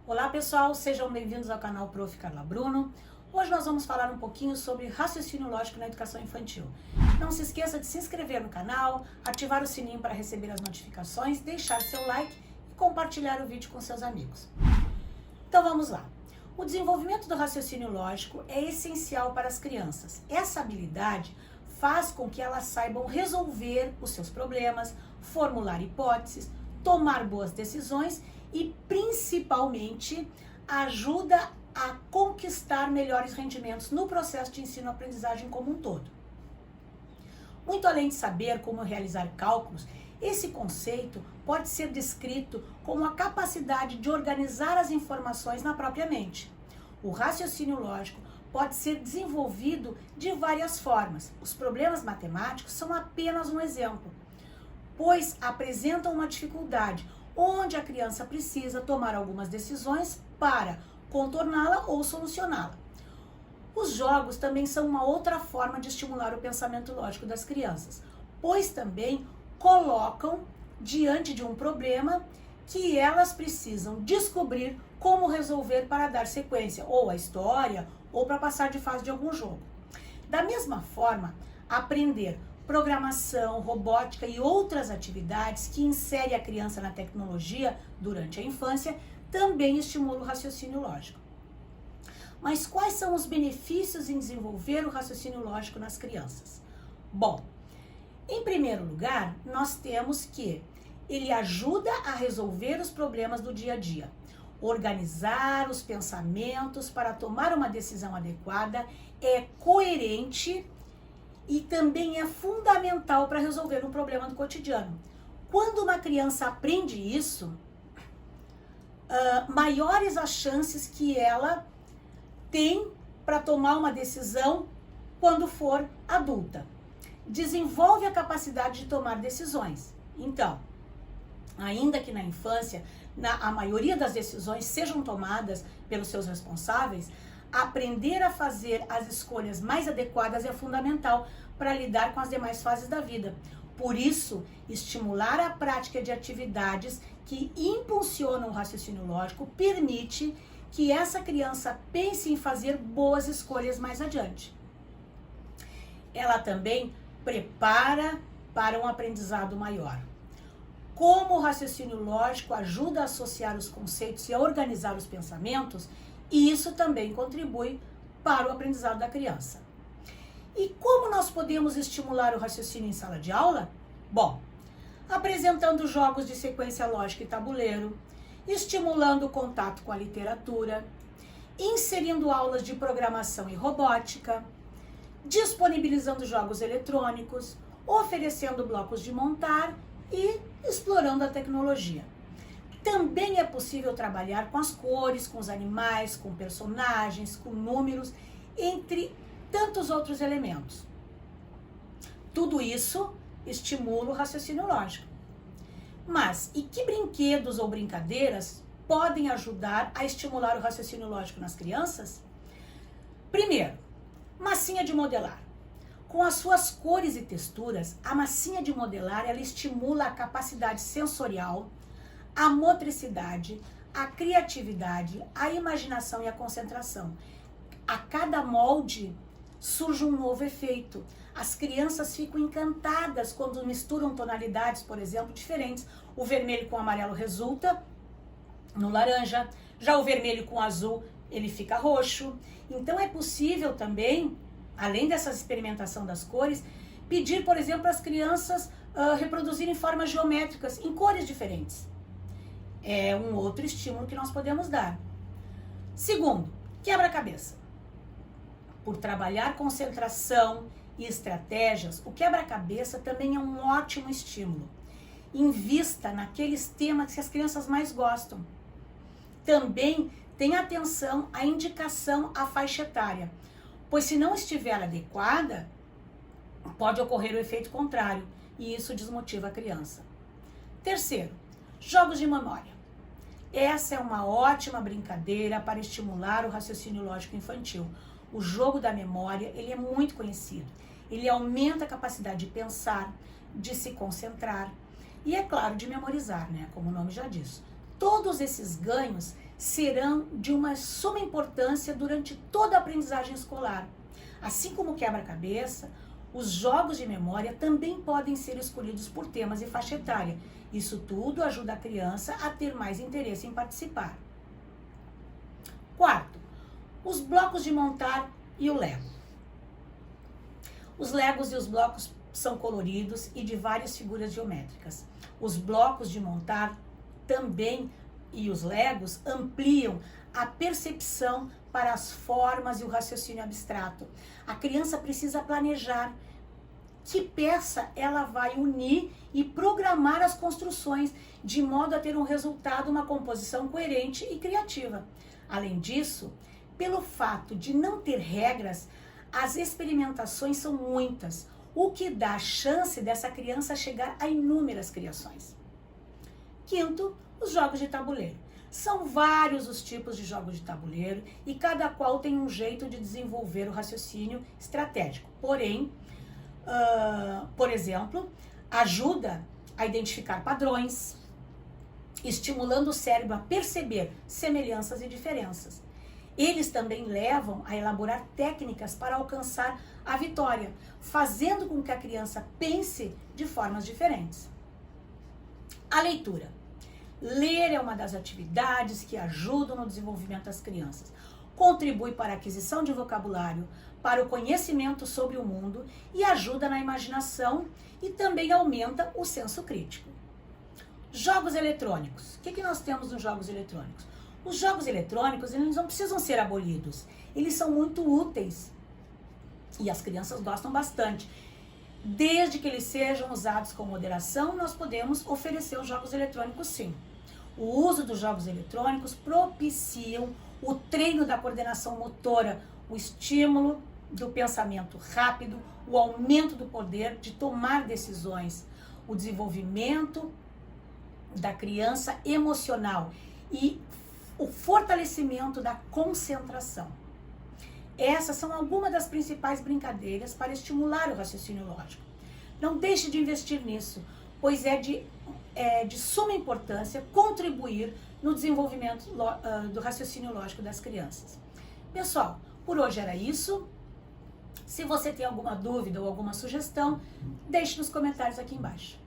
Olá pessoal, sejam bem-vindos ao canal Prof. Carla Bruno. Hoje nós vamos falar um pouquinho sobre raciocínio lógico na educação infantil. Não se esqueça de se inscrever no canal, ativar o sininho para receber as notificações, deixar seu like e compartilhar o vídeo com seus amigos. Então vamos lá. O desenvolvimento do raciocínio lógico é essencial para as crianças. Essa habilidade faz com que elas saibam resolver os seus problemas, formular hipóteses, tomar boas decisões e, principalmente, ajuda a conquistar melhores rendimentos no processo de ensino-aprendizagem como um todo. Muito além de saber como realizar cálculos, esse conceito pode ser descrito como a capacidade de organizar as informações na própria mente. O raciocínio lógico pode ser desenvolvido de várias formas. Os problemas matemáticos são apenas um exemplo, pois apresentam uma dificuldade onde a criança precisa tomar algumas decisões para contorná-la ou solucioná-la. Os jogos também são uma outra forma de estimular o pensamento lógico das crianças, pois também colocam diante de um problema que elas precisam descobrir como resolver para dar sequência, ou à história, ou para passar de fase de algum jogo. Da mesma forma, aprender programação, robótica e outras atividades que inserem a criança na tecnologia durante a infância também estimula o raciocínio lógico. Mas quais são os benefícios em desenvolver o raciocínio lógico nas crianças? Bom, em primeiro lugar, nós temos que ele ajuda a resolver os problemas do dia a dia, organizar os pensamentos para tomar uma decisão adequada, é coerente e também é fundamental para resolver um problema do cotidiano. Quando uma criança aprende isso, maiores as chances que ela tem para tomar uma decisão quando for adulta. Desenvolve a capacidade de tomar decisões. Então, ainda que na infância, a maioria das decisões sejam tomadas pelos seus responsáveis, aprender a fazer as escolhas mais adequadas é fundamental para lidar com as demais fases da vida. Por isso, estimular a prática de atividades que impulsionam o raciocínio lógico permite que essa criança pense em fazer boas escolhas mais adiante. Ela também prepara para um aprendizado maior. Como o raciocínio lógico ajuda a associar os conceitos e a organizar os pensamentos, e isso também contribui para o aprendizado da criança. E como nós podemos estimular o raciocínio em sala de aula? Bom, apresentando jogos de sequência lógica e tabuleiro, estimulando o contato com a literatura, inserindo aulas de programação e robótica, disponibilizando jogos eletrônicos, oferecendo blocos de montar e explorando a tecnologia. Também é possível trabalhar com as cores, com os animais, com personagens, com números, entre tantos outros elementos. Tudo isso estimula o raciocínio lógico. Mas, e que brinquedos ou brincadeiras podem ajudar a estimular o raciocínio lógico nas crianças? Primeiro, massinha de modelar. Com as suas cores e texturas, a massinha de modelar ela estimula a capacidade sensorial, a motricidade, a criatividade, a imaginação e a concentração. A cada molde surge um novo efeito. As crianças ficam encantadas quando misturam tonalidades, por exemplo, diferentes. O vermelho com o amarelo resulta no laranja, já o vermelho com o azul ele fica roxo. Então é possível também, além dessa experimentação das cores, pedir, por exemplo, para as crianças reproduzirem formas geométricas em cores diferentes. É um outro estímulo que nós podemos dar. Segundo, quebra-cabeça. Por trabalhar concentração e estratégias, o quebra-cabeça também é um ótimo estímulo. Invista naqueles temas que as crianças mais gostam. Também tenha atenção à indicação à faixa etária, pois se não estiver adequada, pode ocorrer o efeito contrário e isso desmotiva a criança. Terceiro, jogos de memória. Essa é uma ótima brincadeira para estimular o raciocínio lógico infantil. O jogo da memória, ele é muito conhecido. Ele aumenta a capacidade de pensar, de se concentrar e, é claro, de memorizar, né? Como o nome já diz. Todos esses ganhos serão de uma suma importância durante toda a aprendizagem escolar. Assim como o quebra-cabeça, os jogos de memória também podem ser escolhidos por temas e faixa etária. Isso tudo ajuda a criança a ter mais interesse em participar. Quarto, os blocos de montar e o Lego. Os Legos e os blocos são coloridos e de várias figuras geométricas. Os blocos de montar também e os Legos ampliam a percepção para as formas e o raciocínio abstrato. A criança precisa planejar que peça ela vai unir e programar as construções de modo a ter um resultado, uma composição coerente e criativa. Além disso, pelo fato de não ter regras, as experimentações são muitas, o que dá a chance dessa criança chegar a inúmeras criações. Quinto, os jogos de tabuleiro. São vários os tipos de jogos de tabuleiro e cada qual tem um jeito de desenvolver o raciocínio estratégico. Porém, por exemplo, ajuda a identificar padrões, estimulando o cérebro a perceber semelhanças e diferenças. Eles também levam a elaborar técnicas para alcançar a vitória, fazendo com que a criança pense de formas diferentes. A leitura. Ler é uma das atividades que ajudam no desenvolvimento das crianças. Contribui para a aquisição de vocabulário, para o conhecimento sobre o mundo e ajuda na imaginação e também aumenta o senso crítico. Jogos eletrônicos. O que nós temos nos jogos eletrônicos? Os jogos eletrônicos, eles não precisam ser abolidos. Eles são muito úteis e as crianças gostam bastante. Desde que eles sejam usados com moderação, nós podemos oferecer os jogos eletrônicos sim. O uso dos jogos eletrônicos propiciam o treino da coordenação motora, o estímulo do pensamento rápido, o aumento do poder de tomar decisões, o desenvolvimento da criança emocional e o fortalecimento da concentração. Essas são algumas das principais brincadeiras para estimular o raciocínio lógico. Não deixe de investir nisso, pois é de suma importância contribuir no desenvolvimento do raciocínio lógico das crianças. Pessoal, por hoje era isso. Se você tem alguma dúvida ou alguma sugestão, deixe nos comentários aqui embaixo.